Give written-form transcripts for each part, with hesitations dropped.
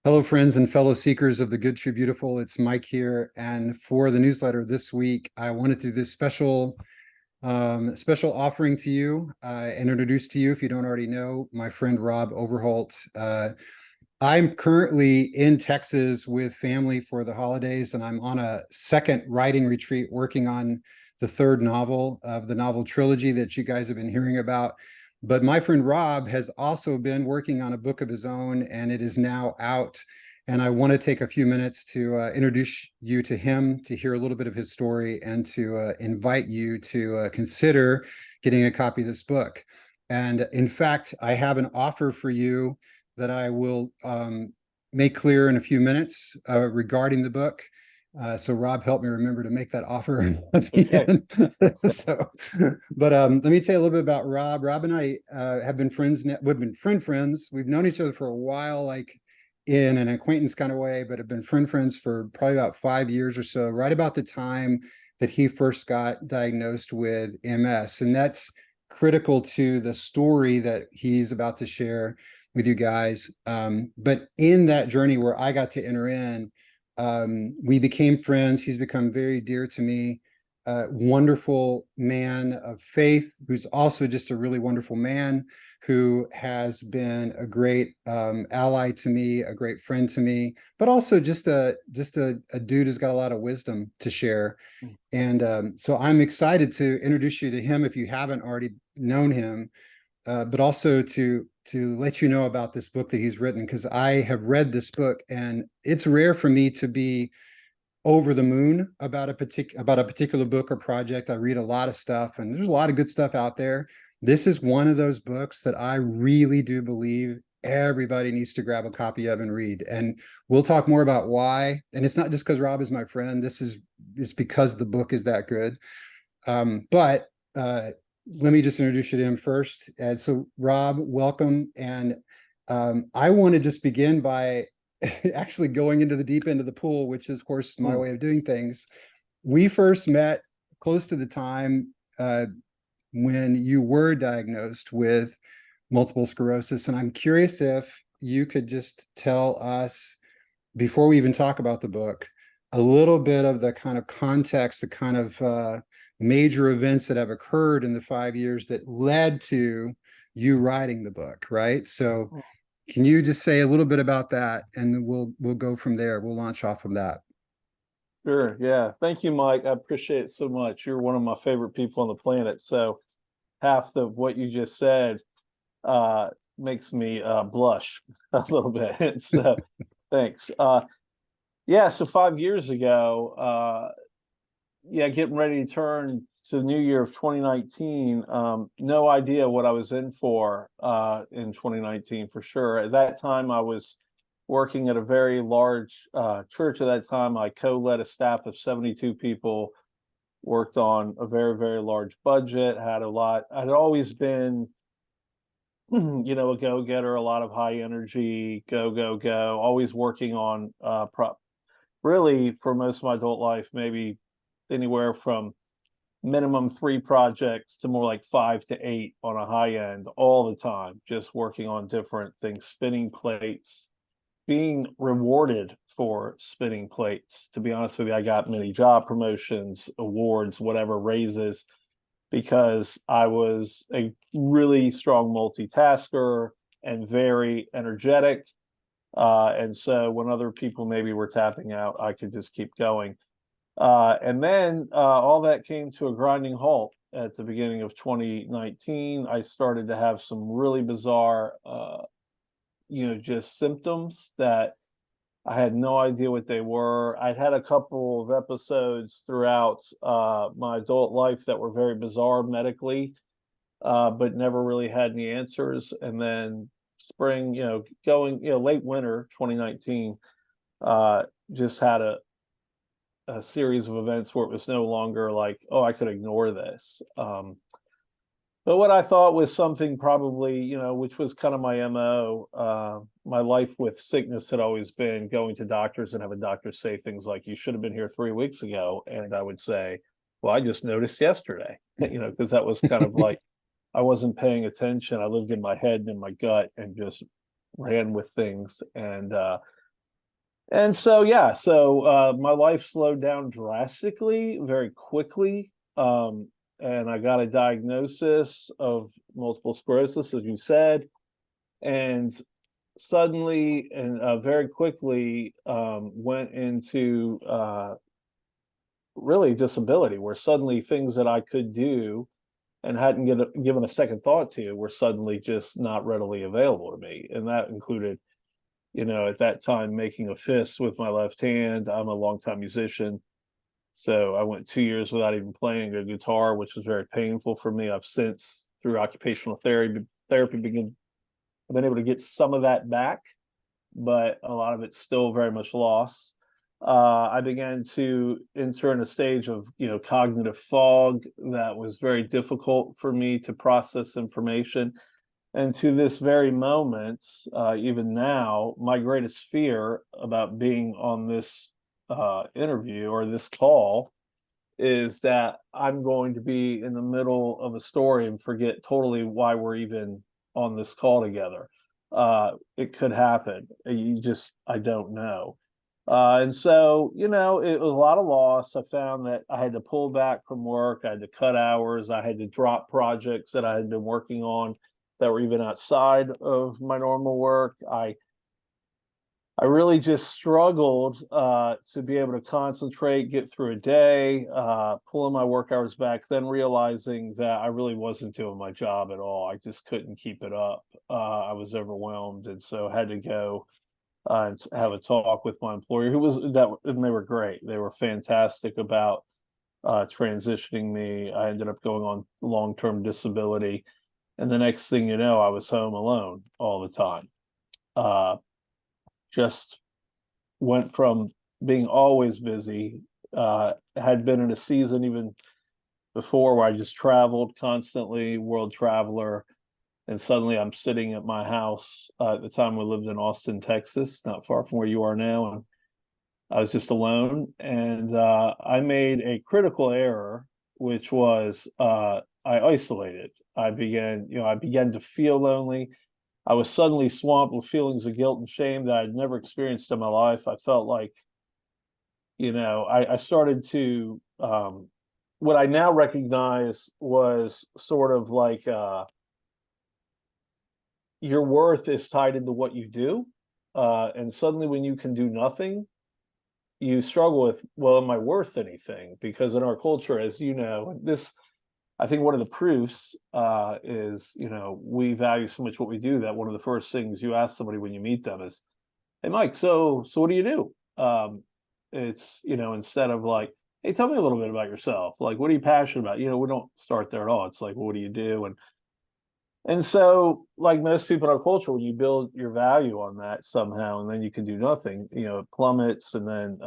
Hello, friends and fellow seekers of the good, true, beautiful. It's Mike here, and for the newsletter this week, I wanted to do this special offering to you and introduce to you, if you don't already know, my friend Robb Overholt. I'm currently in Texas with family for the holidays, and I'm on a second writing retreat working on the third novel of the novel trilogy that you guys have been hearing about. But my friend Robb has also been working on a book of his own, and it is now out. And I want to take a few minutes to introduce you to him, to hear a little bit of his story, and to invite you to consider getting a copy of this book. And in fact, I have an offer for you that I will make clear in a few minutes regarding the book. So Robb, help me remember to make that offer at the Okay. end. But let me tell you a little bit about Robb. Robb and I have been friends. We've been friends. We've known each other for a while, like in an acquaintance kind of way, but have been friends for probably about 5 years or so. Right about the time that he first got diagnosed with MS, and that's critical to the story that he's about to share with you guys. But in that journey where I got to enter in, we became friends. He's become very dear to me. Wonderful man of faith, who's also just a really wonderful man who has been a great ally to me, a great friend to me, but also just a dude who's got a lot of wisdom to share. And so I'm excited to introduce you to him if you haven't already known him, but also to let you know about this book that he's written, because I have read this book, and it's rare for me to be over the moon about a particular book or project. I read a lot of stuff, and there's a lot of good stuff out there. This is one of those books that I really do believe everybody needs to grab a copy of and read. And we'll talk more about why. And it's not just because Robb is my friend. It's because the book is that good. But let me just introduce you to him first. And so, Robb, welcome. And I want to just begin by actually going into the deep end of the pool, which is, of course, my Hmm. way of doing things. We first met close to the time when you were diagnosed with multiple sclerosis. And I'm curious if you could just tell us, before we even talk about the book, a little bit of the kind of context, the kind of major events that have occurred in the 5 years that led to you writing the book, right? So can you just say a little bit about that, and then we'll go from there. We'll launch off from that. Sure. Yeah. Thank you, Mike. I appreciate it so much. You're one of my favorite people on the planet. So half of what you just said makes me blush a little bit. So thanks. Yeah. So 5 years ago, yeah, getting ready to turn to the new year of 2019. No idea what I was in for in 2019 for sure. At that time, I was working at a very large church. At that time, I co-led a staff of 72 people, worked on a very, very large budget, had a lot. I'd always been, a go-getter, a lot of high energy, go, go, go, always working on really for most of my adult life, maybe anywhere from minimum 3 projects to more like 5 to 8 on a high end all the time, just working on different things, spinning plates, being rewarded for spinning plates. To be honest with you, I got many job promotions, awards, whatever, raises, because I was a really strong multitasker and very energetic. And so when other people maybe were tapping out, I could just keep going. And then all that came to a grinding halt at the beginning of 2019. I started to have some really bizarre, just symptoms that I had no idea what they were. I'd had a couple of episodes throughout my adult life that were very bizarre medically, but never really had any answers. And then spring, late winter 2019, just had a series of events where it was no longer like, oh, I could ignore this. But what I thought was something probably, which was kind of my MO, my life with sickness had always been going to doctors and having doctors say things like, you should have been here 3 weeks ago. And I would say, well, I just noticed yesterday, because that was kind of like, I wasn't paying attention. I lived in my head and in my gut and just ran with things. And And so, yeah, so my life slowed down drastically, very quickly. And I got a diagnosis of multiple sclerosis, as you said. And suddenly and very quickly went into really disability, where suddenly things that I could do and hadn't given a second thought to were suddenly just not readily available to me. And that included, at that time, making a fist with my left hand. I'm a longtime musician. So I went 2 years without even playing a guitar, which was very painful for me. I've since, through occupational therapy, I've been able to get some of that back, but a lot of it's still very much lost. I began to enter in a stage of, cognitive fog that was very difficult for me to process information. And to this very moment, even now, my greatest fear about being on this interview or this call is that I'm going to be in the middle of a story and forget totally why we're even on this call together. It could happen. I don't know. And so, it was a lot of loss. I found that I had to pull back from work. I had to cut hours. I had to drop projects that I had been working on that were even outside of my normal work. I really just struggled to be able to concentrate, get through a day, pulling my work hours back, then realizing that I really wasn't doing my job at all. I just couldn't keep it up. I was overwhelmed, and so had to go and have a talk with my employer, and they were great. They were fantastic about transitioning me. I ended up going on long-term disability, and the next thing you know, I was home alone all the time. Uh, just went from being always busy, had been in a season even before where I just traveled constantly, world traveler, and suddenly I'm sitting at my house. At the time, we lived in Austin, Texas, not far from where you are now, and I was just alone. And I made a critical error, which was I isolated. I began to feel lonely. I was suddenly swamped with feelings of guilt and shame that I'd never experienced in my life. I felt like, I started to, what I now recognize was sort of like your worth is tied into what you do. And suddenly when you can do nothing, you struggle with, well, am I worth anything? Because in our culture, as you know, I think one of the proofs is, we value so much what we do that one of the first things you ask somebody when you meet them is, hey, Mike, so what do you do? It's, instead of like, hey, tell me a little bit about yourself. Like, what are you passionate about? We don't start there at all. It's like, well, what do you do? And so, like most people in our culture, when you build your value on that somehow, and then you can do nothing, it plummets. And then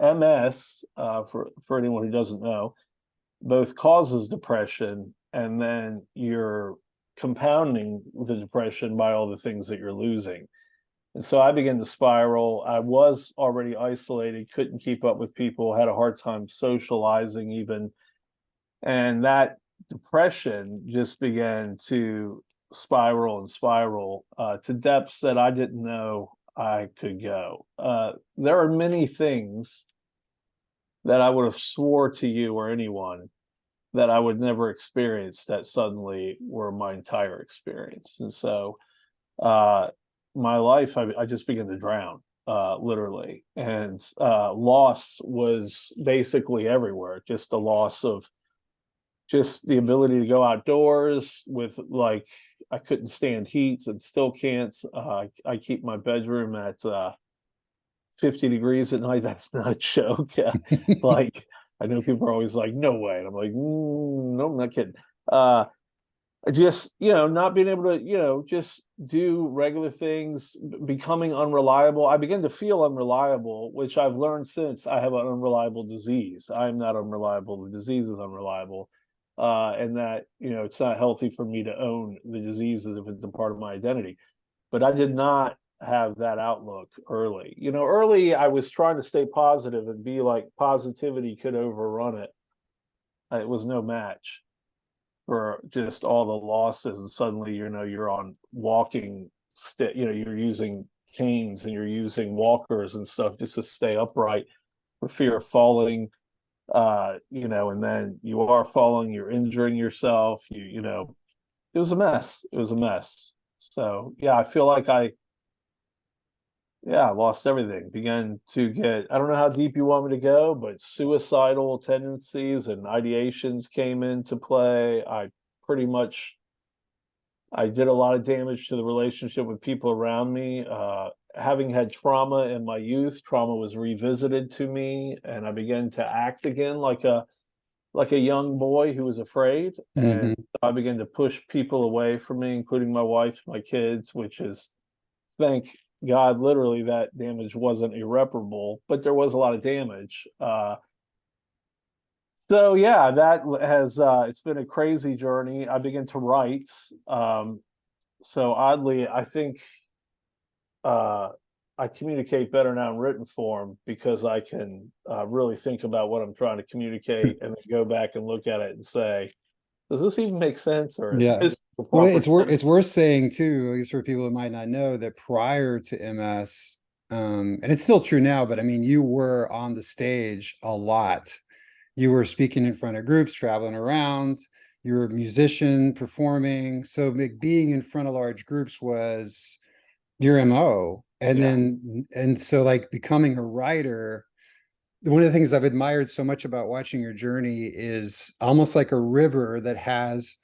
MS, for anyone who doesn't know, both causes depression, and then you're compounding the depression by all the things that you're losing. And so I began to spiral. I was already isolated, couldn't keep up with people, had a hard time socializing even. And that depression just began to spiral and spiral to depths that I didn't know I could go. There are many things that I would have swore to you or anyone that I would never experience that suddenly were my entire experience. And so uh, my life, I just began to drown, literally. And loss was basically everywhere, just the loss of just the ability to go outdoors with, like, I couldn't stand heat and still can't. I keep my bedroom at 50 degrees at night. That's not a joke. Like, I know people are always like, no way. And I'm like, no, I'm not kidding. Just, not being able to, just do regular things, becoming unreliable. I begin to feel unreliable, which I've learned since I have an unreliable disease. I'm not unreliable. The disease is unreliable. And that, it's not healthy for me to own the diseases if it's a part of my identity. But I did not have that outlook early. Early I was trying to stay positive and be like positivity could overrun it. It was no match for just all the losses, and suddenly, you're on walking stick. You're using canes and you're using walkers and stuff just to stay upright for fear of falling, and then you are falling, you're injuring yourself, it was a mess. It was a mess. So yeah, I feel like I lost everything. Began to get, I don't know how deep you want me to go, but suicidal tendencies and ideations came into play. Pretty much, I did a lot of damage to the relationship with people around me. Having had trauma in my youth, trauma was revisited to me, and I began to act again like a young boy who was afraid. And Hmm. I began to push people away from me, including my wife, my kids, which is, thank God, literally that damage wasn't irreparable, but there was a lot of damage. So yeah, that has it's been a crazy journey. I began to write. So oddly, I think uh, I communicate better now in written form because I can really think about what I'm trying to communicate and then go back and look at it and say, does this even make sense, or is Yeah. this the Well, proper it's worth saying too, at least for people that might not know, that prior to MS, and it's still true now, but I mean, you were on the stage a lot. You were speaking in front of groups, traveling around. You're a musician, performing. So being in front of large groups was your MO. Yeah, And so like becoming a writer, one of the things I've admired so much about watching your journey is almost like a river that has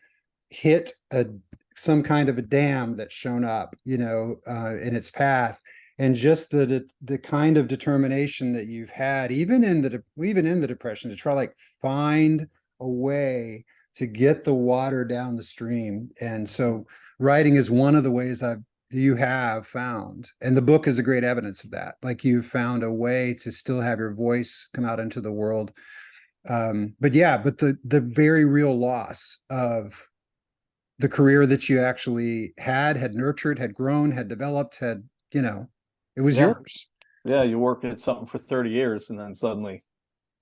hit some kind of a dam that's shown up, in its path, and just the kind of determination that you've had, even in the depression, to try like find a way to get the water down the stream. And so, writing is one of the ways you have found, and the book is a great evidence of that. Like you've found a way to still have your voice come out into the world. But the very real loss of the career that you actually had nurtured, had grown, had developed, it was yeah, yours. yeah. You work at something for 30 years and then suddenly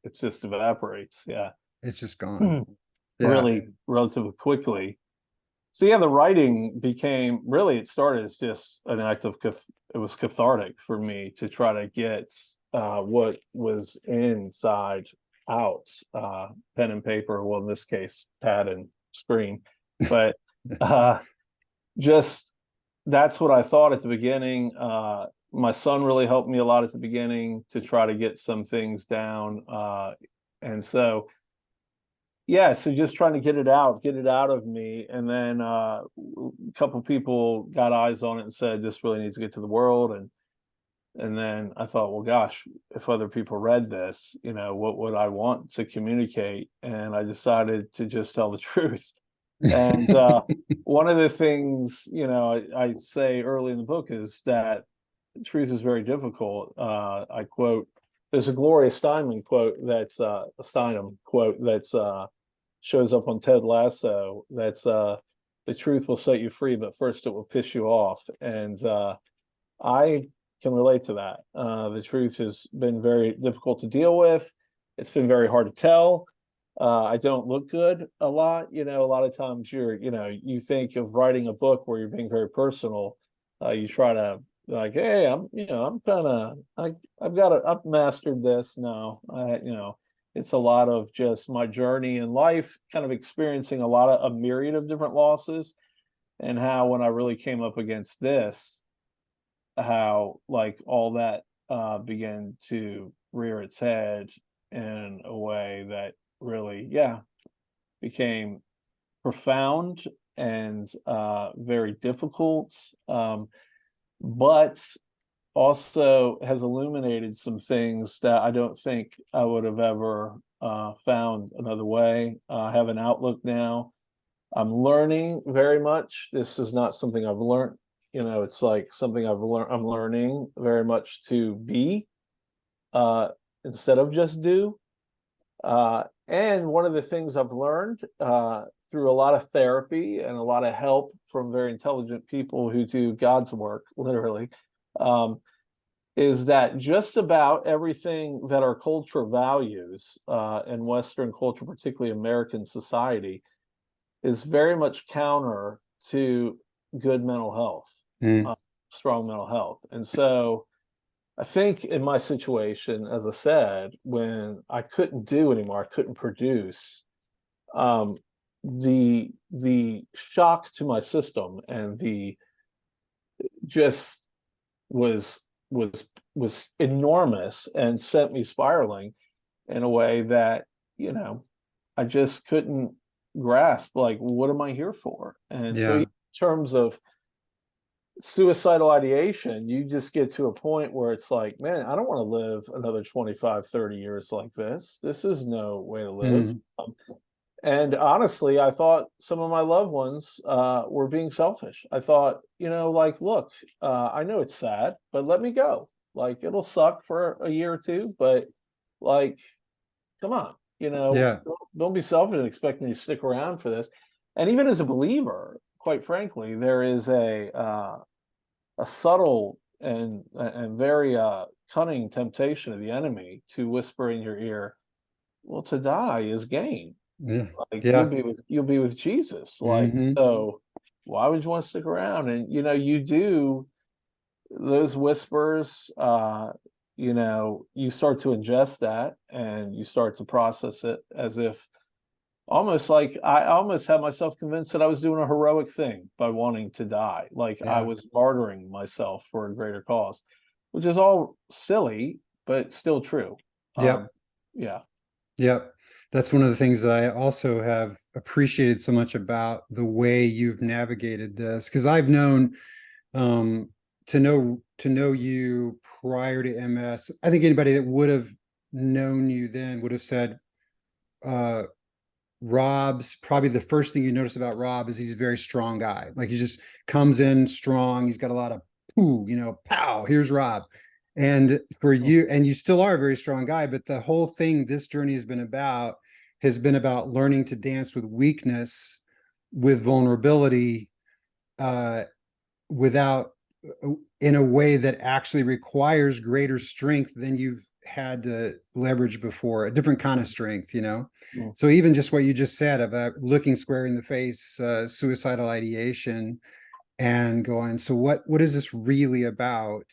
it just evaporates. Yeah. It's just gone. Yeah. Really relatively quickly. So yeah, the writing became really, it started as just an act of it was cathartic for me to try to get what was inside out, pen and paper, well in this case pad and screen, but uh just that's what I thought at the beginning. My son really helped me a lot at the beginning to try to get some things down, and so yeah, so just trying to get it out of me. And then a couple people got eyes on it and said, this really needs to get to the world. And then I thought, well, gosh, if other people read this, what would I want to communicate? And I decided to just tell the truth. And one of the things, I say early in the book is that truth is very difficult. I quote, there's a Gloria Steinem quote that's shows up on Ted Lasso. That's the truth will set you free, but first it will piss you off. And I can relate to that. The truth has been very difficult to deal with. It's been very hard to tell. I don't look good a lot. A lot of times you think of writing a book where you're being very personal. You try to like, hey, I'm kind of, I've mastered this. No, it's a lot of just my journey in life, kind of experiencing a myriad of different losses, and how when I really came up against this, how like all that began to rear its head in a way that really, yeah, became profound and very difficult, but also has illuminated some things that I don't think I would have ever found another way. I have an outlook now. I'm learning very much. This is not something I've learned. It's like something I'm learning very much to be uh, instead of just do. And one of the things I've learned through a lot of therapy and a lot of help from very intelligent people who do God's work, literally, um, is that just about everything that our culture values in Western culture, particularly American society, is very much counter to good mental health, Mm. uh, strong mental health. And so I think in my situation, as I said, when I couldn't do anymore, I couldn't produce, um, the shock to my system and the just was was was enormous and sent me spiraling in a way that, you know, I just couldn't grasp, like, what am I here for? And so in Yeah. terms of suicidal ideation, you just get to a point where it's like, man, I don't want to live another 25, 30 years like this. This is no way to live. Mm, And honestly, I thought some of my loved ones were being selfish. I thought, you know, like, look, I know it's sad, but let me go. Like, it'll suck for a year or two, but like, come on, you know, yeah. don't be selfish and expect me to stick around for this. And even as a believer, quite frankly, there is a subtle and very cunning temptation of the enemy to whisper in your ear, well, to die is gain. Yeah. Like, Yeah. you'll be with Jesus. Like, Hmm. so why would you want to stick around? And you know, you do those whispers, you know, you start to ingest that and you start to process it as if almost like I almost had myself convinced that I was doing a heroic thing by wanting to die. Like I Yeah. was martyring myself for a greater cause, which is all silly, but still true. Yep. Yeah. Yep. That's one of the things that I also have appreciated so much about the way you've navigated this, because I've known um to know you prior to MS. I think anybody that would have known you then would have said uh Robb's probably the first thing you notice about Robb is he's a very strong guy. Like he just comes in strong. He's got a lot of poo, you know, pow, here's Robb. And for Mm, you, and you still are a very strong guy, but the whole thing this journey has been about learning to dance with weakness, with vulnerability, uh, without in a way that actually requires greater strength than you've had to leverage before, a different kind of strength, you know. mm, So even just what you just said about looking square in the face, suicidal ideation, and going, so what is this really about?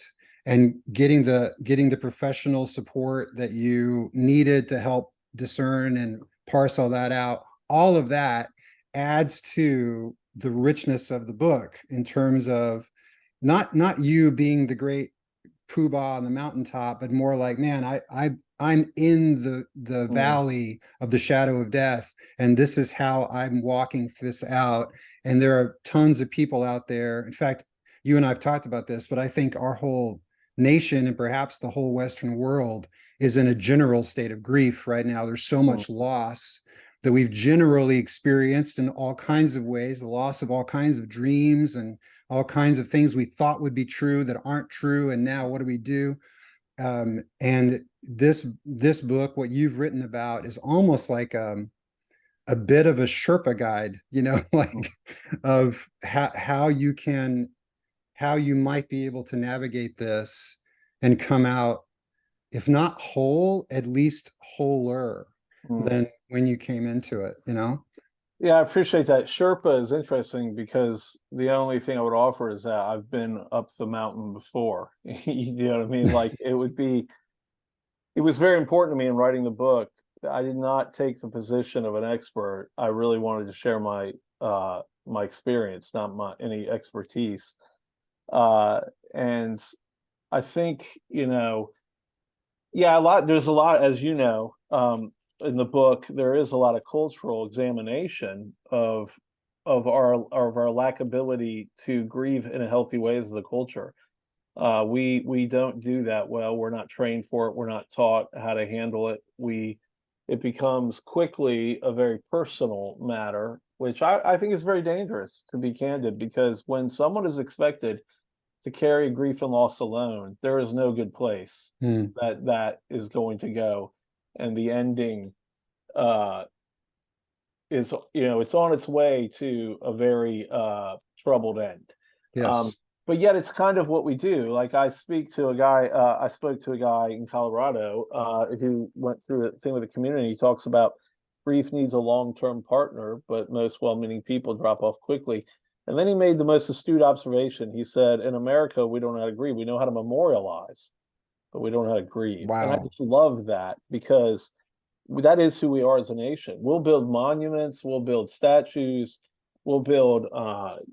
And getting the professional support that you needed to help discern and parse all that out, all of that adds to the richness of the book in terms of not you being the great poobah on the mountaintop, but more like, man, I'm in the mm, valley of the shadow of death, and this is how I'm walking this out. And there are tons of people out there. In fact, you and I've talked about this, but I think our whole nation and perhaps the whole Western world is in a general state of grief right now. There's so mm, much loss that we've generally experienced in all kinds of ways, the loss of all kinds of dreams and all kinds of things we thought would be true that aren't true. And now what do we do? And this book, what you've written about, is almost like a bit of a Sherpa guide, you know, mm. like of how you might be able to navigate this and come out, if not whole, at least wholer Mm. than when you came into it, you know? Yeah, I appreciate that. Sherpa is interesting because the only thing I would offer is that I've been up the mountain before. You know what I mean? Like it was very important to me in writing the book. I did not take the position of an expert. I really wanted to share my experience, not my any expertise. Uh and I think, you know, yeah, there's a lot, as you know, in the book, there is a lot of cultural examination of our lack ability to grieve in a healthy way as a culture. We don't do that well. We're not trained for it. We're not taught how to handle it. It becomes quickly a very personal matter, which I think is very dangerous, to be candid, because when someone is expected to carry grief and loss alone, there is no good place Hmm. that that is going to go. And the ending uh is, you know, it's on its way to a very troubled end. Um Yes. but yet it's kind of what we do. Like I spoke to a guy in Colorado who went through a thing with the community. He talks about grief needs a long-term partner, but most well-meaning people drop off quickly. And then he made the most astute observation. He said, in America, we don't know how to grieve. We know how to memorialize, but we don't know how to grieve. And I Wow. just love that, because that is who we are as a nation. We'll build monuments, we'll build statues, we'll build, what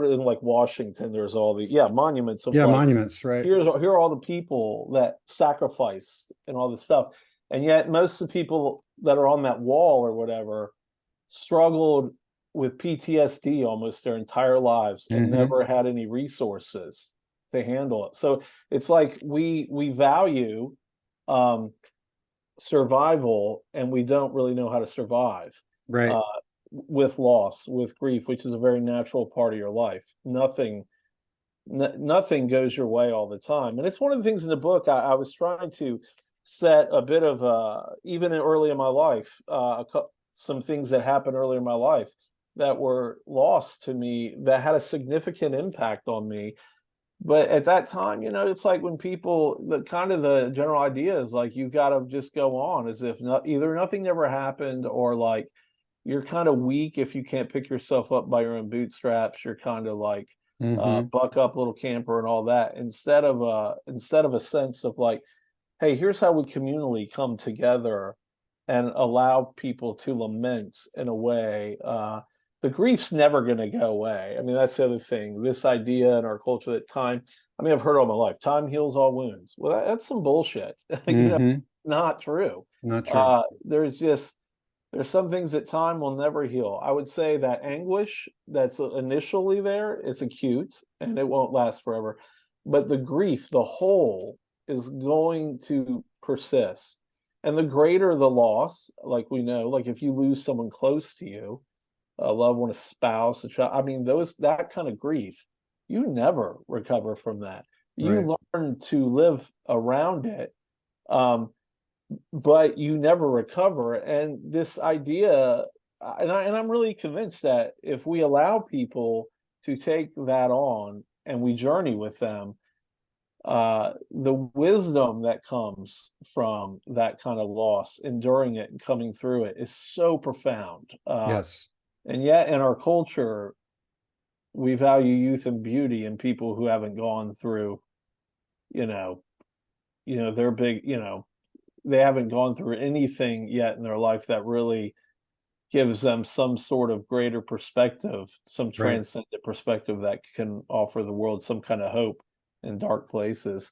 in like Washington, there's all the, monuments of Yeah, like, monuments, right? here are all the people that sacrifice and all this stuff. And yet most of the people that are on that wall or whatever struggled with PTSD almost their entire lives and Hmm. never had any resources to handle it. So it's like we value um, survival, and we don't really know how to survive Right. uh, with loss, with grief, which is a very natural part of your life. Nothing goes your way all the time, and it's one of the things in the book. I was trying to set a bit of even early in my life, some things that happened early in my life that were lost to me that had a significant impact on me. But at that time, it's like when people, the kind of the general idea is like you got to just go on as if either nothing never happened, or like you're kind of weak if you can't pick yourself up by your own bootstraps. You're kind of like Hmm. buck up, little camper, and all that. Instead of a sense of like, hey, here's how we communally come together and allow people to lament in a way. The grief's never going to go away. I mean, that's the other thing. This idea in our culture that time, I mean, I've heard all my life, time heals all wounds. Well, that's some bullshit. Hmm. Not true. Not true. There's some things that time will never heal. I would say that anguish that's initially there is acute and it won't last forever. But the grief, the whole, is going to persist. And the greater the loss, like we know, like if you lose someone close to you, a loved one, a spouse, a child, I mean, that kind of grief, you never recover from that. Right. You learn to live around it. Um, but you never recover. And this idea, and I'm really convinced that if we allow people to take that on and we journey with them, the wisdom that comes from that kind of loss, enduring it and coming through it, is so profound. Yes. And yet, in our culture, we value youth and beauty in people who haven't gone through, you know, they're big, they haven't gone through anything yet in their life that really gives them some sort of greater perspective, some Right. transcendent perspective that can offer the world some kind of hope in dark places.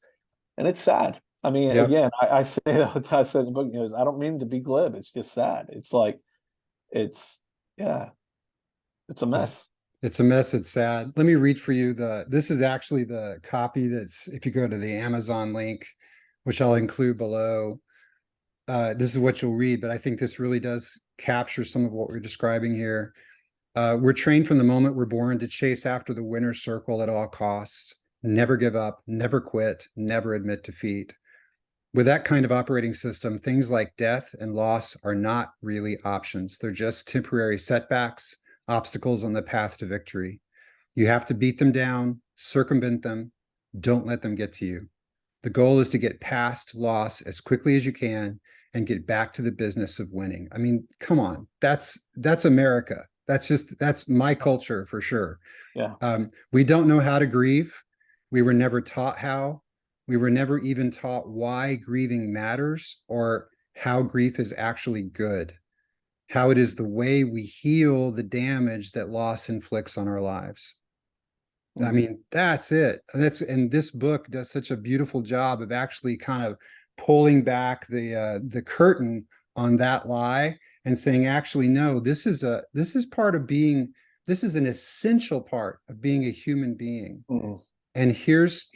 And it's sad. I mean, Yep. again, I say that I said in the book, I don't mean to be glib. It's just sad. It's like, it's, yeah, it's a It's mess. it's a mess. It's sad. Let me read for you this is actually the copy that's, if you go to the Amazon link, which I'll include below, this is what you'll read, but I think this really does capture some of what we're describing here. We're trained from the moment we're born to chase after the winner's circle at all costs, never give up, never quit, never admit defeat. With that kind of operating system, things like death and loss are not really options. They're just temporary setbacks, obstacles on the path to victory. You have to beat them down, circumvent them, don't let them get to you. The goal is to get past loss as quickly as you can and get back to the business of winning. I mean, come on, that's America. That's my culture for sure. Yeah. We don't know how to grieve. We were never taught how. We were never even taught why grieving matters or how grief is actually good, how it is the way we heal the damage that loss inflicts on our lives. I Mm. mean, that's it. And this book does such a beautiful job of actually kind of pulling back the curtain on that lie and saying, actually, no, this is part of being, this is an essential part of being a human being. Mm. And here's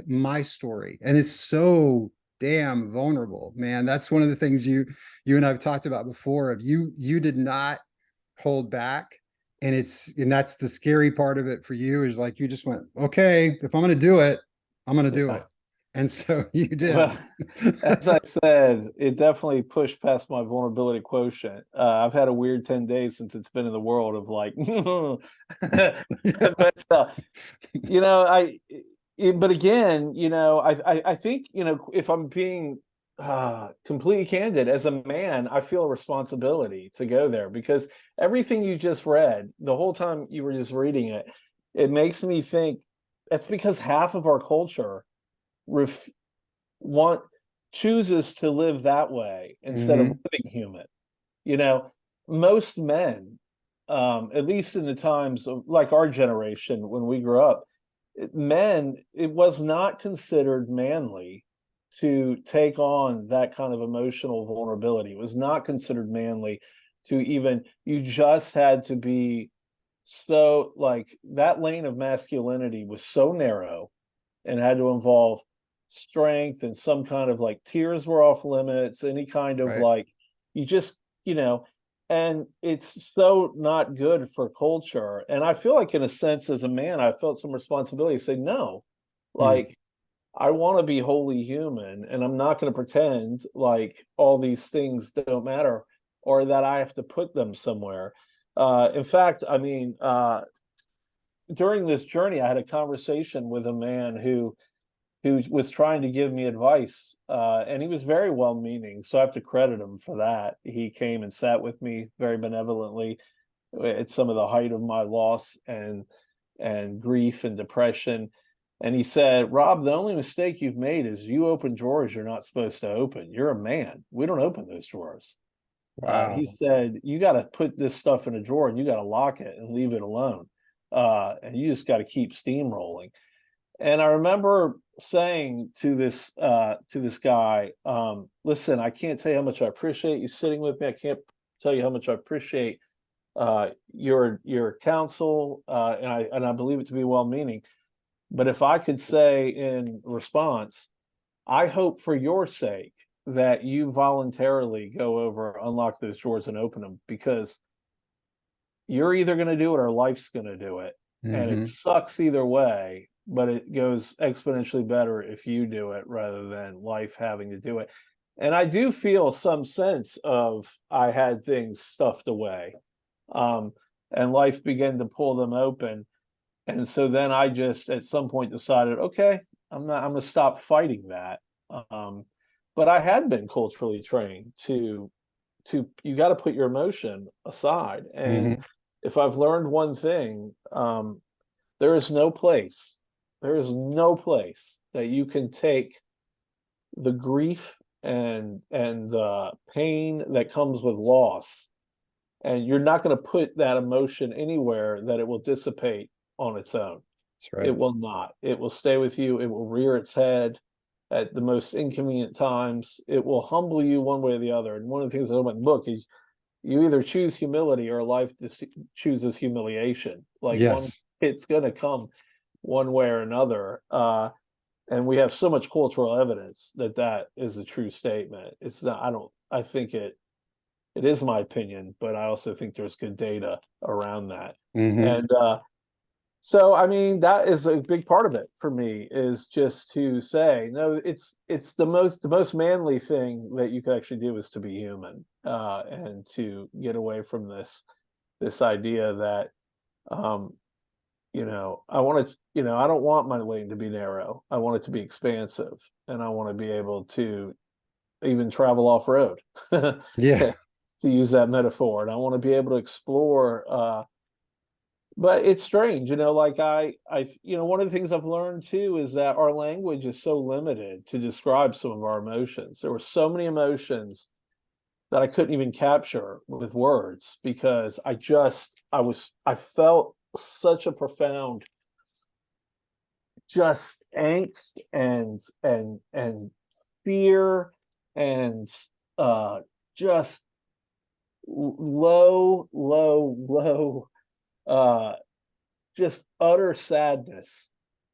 my story. And it's so damn vulnerable, man. That's one of the things you and I've talked about before. Of you did not hold back, and that's the scary part of it for you, is like you just went, okay, if I'm going to do it, I'm going to do Yeah. it. And so you Well, did. as I said, it definitely pushed past my vulnerability quote. I've had a weird 10 days since it's been in the world of like, Yeah. but you know, but again, I think, if I'm being completely candid, as a man, I feel a responsibility to go there because everything you just read, the whole time you were just reading it, it makes me think that's because half of our culture ref want chooses to live that way instead of Hmm. living human. You know, most men, at least in the times of like our generation when we grew up, men, it was not considered manly to take on that kind of emotional vulnerability. It was not considered manly to even, you just had to be so like that lane of masculinity was so narrow and had to involve strength and some kind of like tears were off limits, any kind of Right. like you just, you know, and it's so not good for culture. And I feel like in a sense as a man, I felt some responsibility to say no, Mm. like I want to be wholly human and I'm not going to pretend like all these things don't matter or that I have to put them somewhere. In fact, I mean, during this journey, I had a conversation with a man who was trying to give me advice, and he was very well-meaning, so I have to credit him for that. He came and sat with me very benevolently at some of the height of my loss and grief and depression. And he said, Rob, the only mistake you've made is you open drawers you're not supposed to open. You're a man. We don't open those drawers. He Wow. said, you got to put this stuff in a drawer and you got to lock it and leave it alone. And you just got to keep steamrolling. And I remember saying to this guy, listen, I can't tell you how much I appreciate you sitting with me. I can't tell you how much I appreciate your counsel, and I believe it to be well-meaning. But if I could say in response, I hope for your sake that you voluntarily go over, unlock those drawers, and open them because you're either going to do it or life's going to do it. And it Hmm. sucks either way, but it goes exponentially better if you do it rather than life having to do it. And I do feel some sense of I had things stuffed away, um, and life began to pull them open. And so then I just at some point decided, okay, I'm going to stop fighting that. Um, but I had been culturally trained to you got to put your emotion aside. And Hmm. if I've learned one thing, there is no place, there is no place that you can take the grief and the pain that comes with loss, and you're not going to put that emotion anywhere that it will dissipate on its own. That's It right. will not. It will stay with you. It will rear its head at the most inconvenient times. It will humble you one way or the other. And one of the things I know about the book is you either choose humility or life just chooses humiliation. Like one, Yes. it's going to come one way or another. And we have so much cultural evidence that that is a true statement. It's not, I don't, I think it is my opinion, but I also think there's good data around that. Hmm. And so, I mean, that is a big part of it for me is just to say, no, it's the most manly thing that you can actually do is to be human, and to get away from this idea that, um, I want to, I don't want my lane to be narrow. I want it to be expansive, and I want to be able to even travel off road, to Yeah. use that metaphor, and I want to be able to explore. But it's strange, like one of the things I've learned too is that our language is so limited to describe some of our emotions. There were so many emotions that I couldn't even capture with words because I felt such a profound just angst and fear and uh just low uh just utter sadness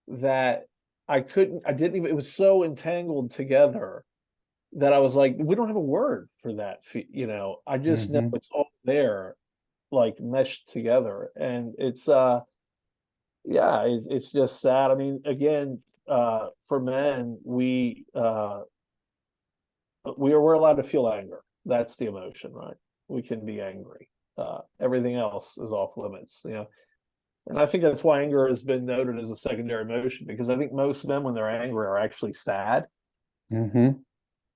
that I didn't even, it was so entangled together that I was like, we don't have a word for that. I just know Hmm. it's all there, like meshed together. And yeah, it's just sad. I mean, again, for men, we're allowed to feel anger. That's the emotion, right? We can be angry. Everything else is off limits. And I think that's why anger has been noted as a secondary emotion because I think most men, when they're angry, are actually sad. Hmm.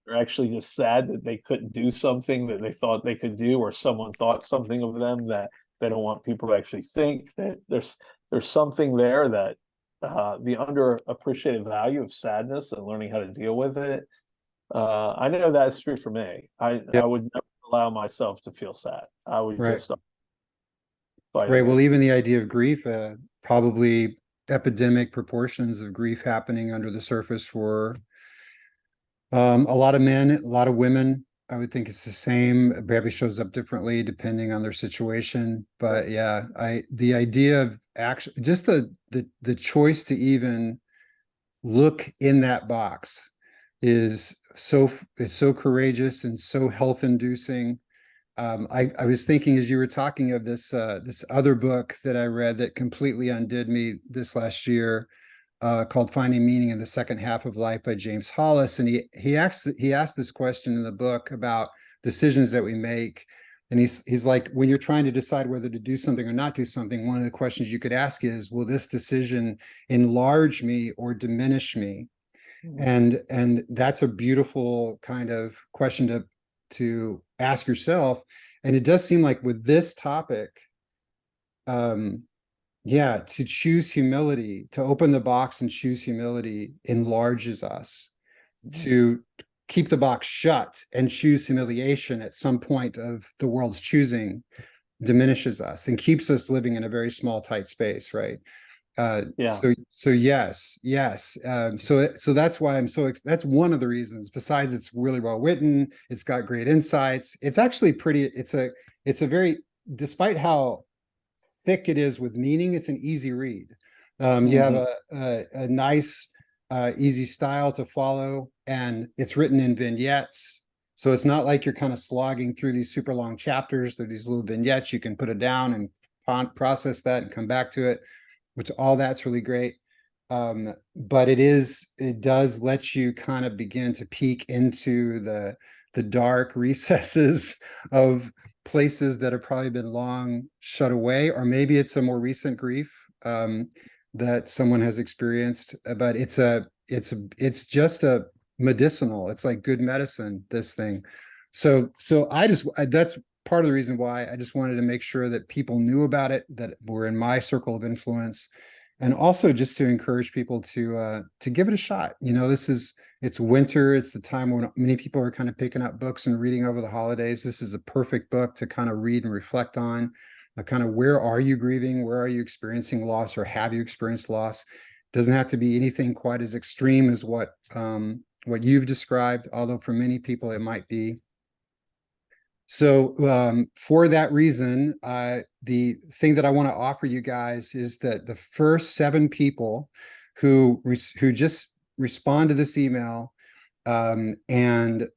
They're actually just sad that they couldn't do something that they thought they could do, or someone thought something of them that they don't want people to actually think. That there's something there that the underappreciated value of sadness and learning how to deal with it. I know that's true for me. Yeah. I would never allow myself to feel sad. I would Right. just fight Right. it. Well, even the idea of grief, probably epidemic proportions of grief happening under the surface for a lot of men, a lot of women. I would think it's the same. It probably shows up differently depending on their situation. But yeah, the idea of actually just the choice to even look in that box is it's so courageous and so health inducing. I was thinking as you were talking of this other book that I read that completely undid me this last year, called Finding Meaning in the Second Half of Life by James Hollis. And he asked this question in the book about decisions that we make. And he's like, when you're trying to decide whether to do something or not do something, one of the questions you could ask is, will this decision enlarge me or diminish me? And that's a beautiful kind of question to ask yourself. And it does seem like with this topic, um, yeah, to choose humility, to open the box and choose humility enlarges us. To keep the box shut and choose humiliation at some point of the world's choosing diminishes us and keeps us living in a very small, tight space, right? Yeah. So yes. So that's why that's one of the reasons. Besides, it's really well written. It's got great insights. It's actually pretty. It's a very, despite how thick it is with meaning, it's an easy read. You have Mhm. a nice, easy style to follow, and it's written in vignettes. So it's not like you're kind of slogging through these super long chapters. They're these little vignettes. You can put it down and process that and come back to it, which all that's really great. But it does let you kind of begin to peek into the dark recesses of places that have probably been long shut away, or maybe it's a more recent grief that someone has experienced. But it's just a medicinal. It's like good medicine, this thing. That's part of the reason why I just wanted to make sure that people knew about it, that were in my circle of influence, and also just to encourage people to give it a shot. It's winter. It's the time when many people are kind of picking up books and reading over the holidays. This is a perfect book to kind of read and reflect on. Kind of, where are you grieving? Where are you experiencing loss, or have you experienced loss? Doesn't have to be anything quite as extreme as what you've described, although for many people it might be. So for that reason, the thing that I want to offer you guys is that the first 7 people who just respond to this email and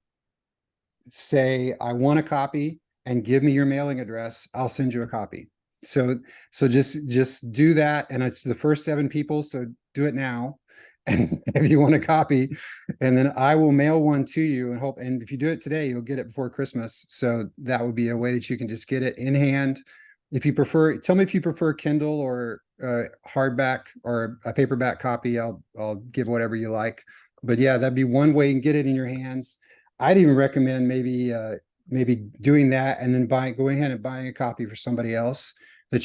say, I want a copy, and give me your mailing address, I'll send you a copy. So just do that, and it's the first 7 people. So do it now, and if you want a copy, and then I will mail one to you, and hope. And if you do it today, you'll get it before Christmas. So that would be a way that you can just get it in hand. If you prefer, tell me if you prefer Kindle or hardback or a paperback copy. I'll give whatever you like. But yeah, that'd be one way you can get it in your hands. I'd even recommend maybe doing that, and then going ahead and buying a copy for somebody else that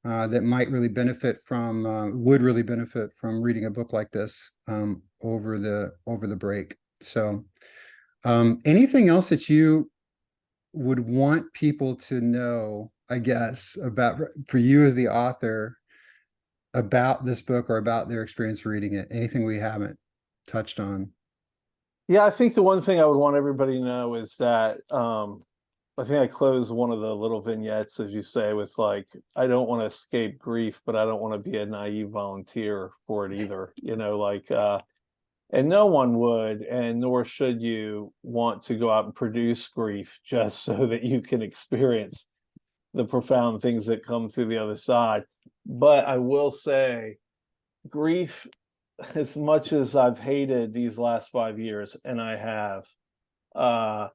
that might really would really benefit from reading a book like this over the break. So, anything else that you would want people to know, I guess, about, for you as the author, about this book or about their experience reading it? Anything we haven't touched on? Yeah, I think the one thing I would want everybody to know is that I think I closed one of the little vignettes, as you say, with like, I don't want to escape grief, but I don't want to be a naive volunteer for it either. And no one would, and nor should you want to go out and produce grief just so that you can experience the profound things that come through the other side. But I will say, grief, as much as I've hated these last 5 years, and I have, uh,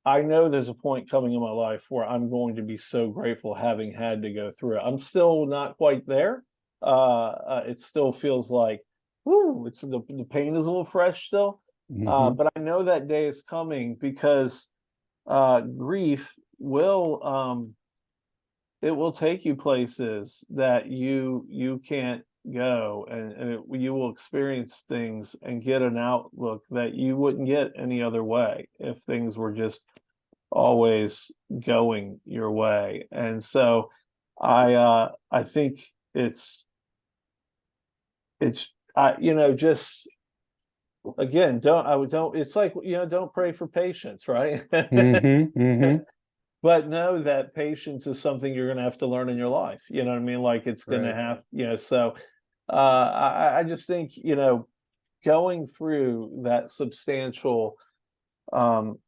I know there's a point coming in my life where I'm going to be so grateful having had to go through it. I'm still not quite there. It still feels like, whoo, the pain is a little fresh still. Hmm. But I know that day is coming because grief will it will take you places that you can't go, and you will experience things and get an outlook that you wouldn't get any other way if things were just always going your way. And so I think it's just again, don't it's like, don't pray for patience, right? Hmm. Hmm. But know that patience is something you're going to have to learn in your life. You know what I mean? Like it's going to Right. have, so I just think, going through that substantial um,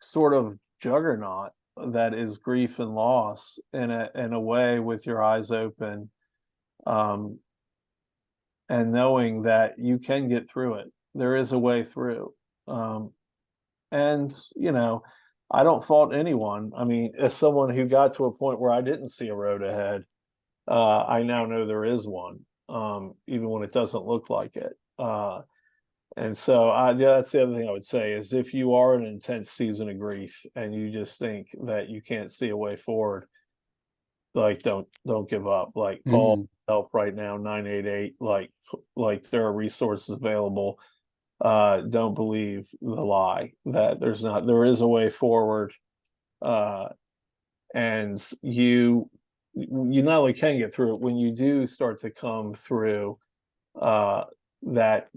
sort of juggernaut that is grief and loss in a way with your eyes open, um, and knowing that you can get through it. There is a way through. Um, and I don't fault anyone. I mean, as someone who got to a point where I didn't see a road ahead, I now know there is one, even when it doesn't look like it. And so yeah, that's the other thing I would say is if you are in an intense season of grief and you just think that you can't see a way forward, like don't give up. Like call Mm. help right now, 988. Like there are resources available. Don't believe the lie that there is a way forward. Uh, and you not only can get through it, when you do start to come through uh that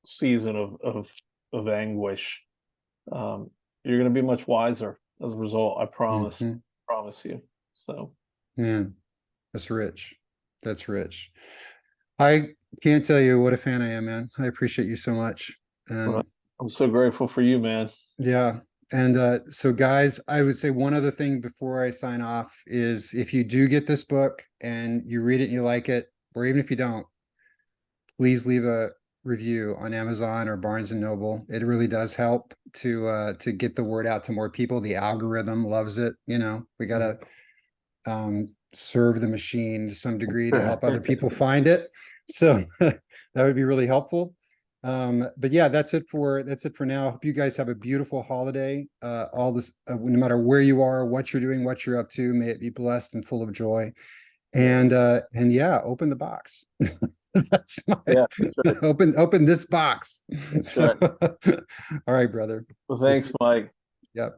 season of anguish, um, you're going to be much wiser as a result. I Hmm. promise you. So, Yeah, that's rich. That's rich. I can't tell you what a fan I am, man. I appreciate you so much. well, And I'm so grateful for you, man. yeah. And so guys, I would say one other thing before I sign off is if you do get this book and you read it and you like it, or even if you don't, please leave a review on Amazon or Barnes and Noble. It really does help to get the word out to more people. The algorithm loves it. We gotta serve the machine to some degree to help other people find it. So that would be really helpful. But yeah, that's it for now. Hope you guys have a beautiful holiday. All this, no matter where you are, what you're doing, what you're up to, may it be blessed and full of joy. Yeah, And yeah, open the box. That's my yeah, that's right. open this box. That's So right. all right, brother. Well, We'll thanks, see. Mike. Yep.